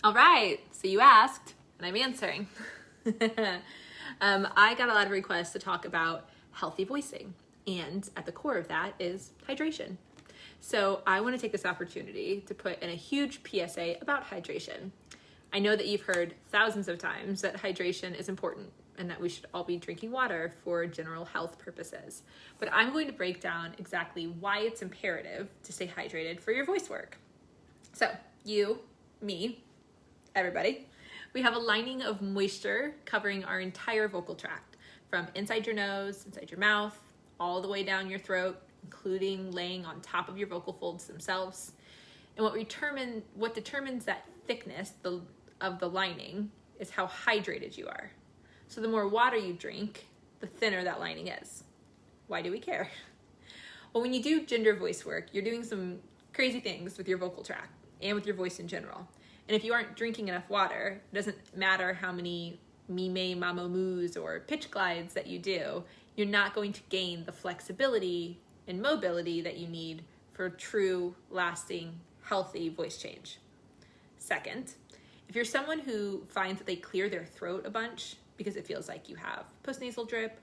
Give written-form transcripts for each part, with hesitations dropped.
All right, so you asked, and I'm answering. I got a lot of requests to talk about healthy voicing, and at the core of that is hydration. So I want to take this opportunity to put in a huge PSA about hydration. I know that you've heard thousands of times that hydration is important and that we should all be drinking water for general health purposes. But I'm going to break down exactly why it's imperative to stay hydrated for your voice work. So you, me, everybody, we have a lining of moisture covering our entire vocal tract, from inside your nose, inside your mouth, all the way down your throat, including laying on top of your vocal folds themselves. And what determines that thickness of the lining is how hydrated you are. So the more water you drink, the thinner that lining is. Why do we care? Well, when you do gender voice work, you're doing some crazy things with your vocal tract and with your voice in general. And if you aren't drinking enough water, it doesn't matter how many mime, mamo moos, or pitch glides that you do, you're not going to gain the flexibility and mobility that you need for true, lasting, healthy voice change. Second, if you're someone who finds that they clear their throat a bunch because it feels like you have postnasal drip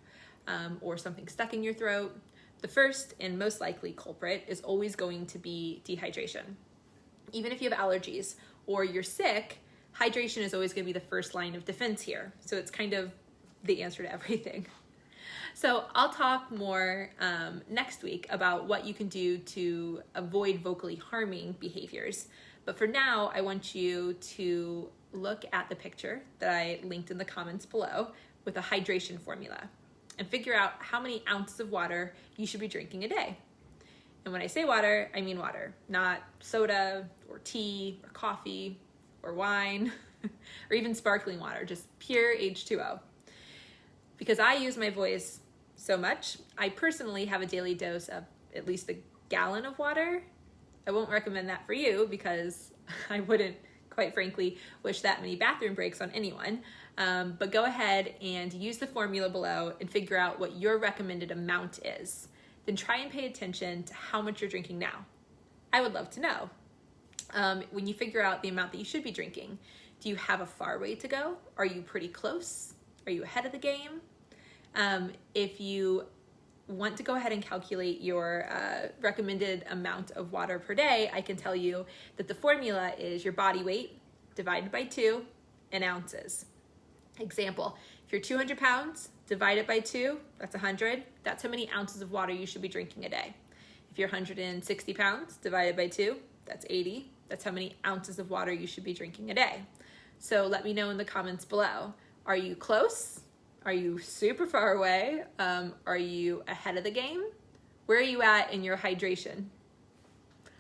or something stuck in your throat, the first and most likely culprit is always going to be dehydration. Even if you have allergies or you're sick, hydration is always going to be the first line of defense here. So it's kind of the answer to everything. So I'll talk more next week about what you can do to avoid vocally harming behaviors. But for now, I want you to look at the picture that I linked in the comments below with a hydration formula and figure out how many ounces of water you should be drinking a day. And when I say water, I mean water, not soda or tea or coffee or wine or even sparkling water, just pure H2O. Because I use my voice so much, I personally have a daily dose of at least a gallon of water. I won't recommend that for you because I wouldn't, quite frankly, wish that many bathroom breaks on anyone. But go ahead and use the formula below and figure out what your recommended amount is. Then try and pay attention to how much you're drinking now. I would love to know. When you figure out the amount that you should be drinking, do you have a far way to go? Are you pretty close? Are you ahead of the game? If you want to go ahead and calculate your recommended amount of water per day, I can tell you that the formula is your body weight divided by 2 in ounces. Example, if you're 200 pounds, divide it by 2, that's 100. That's how many ounces of water you should be drinking a day. If you're 160 pounds, divided by 2, that's 80. That's how many ounces of water you should be drinking a day. So let me know in the comments below. Are you close? Are you super far away? Are you ahead of the game? Where are you at in your hydration?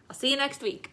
I'll see you next week.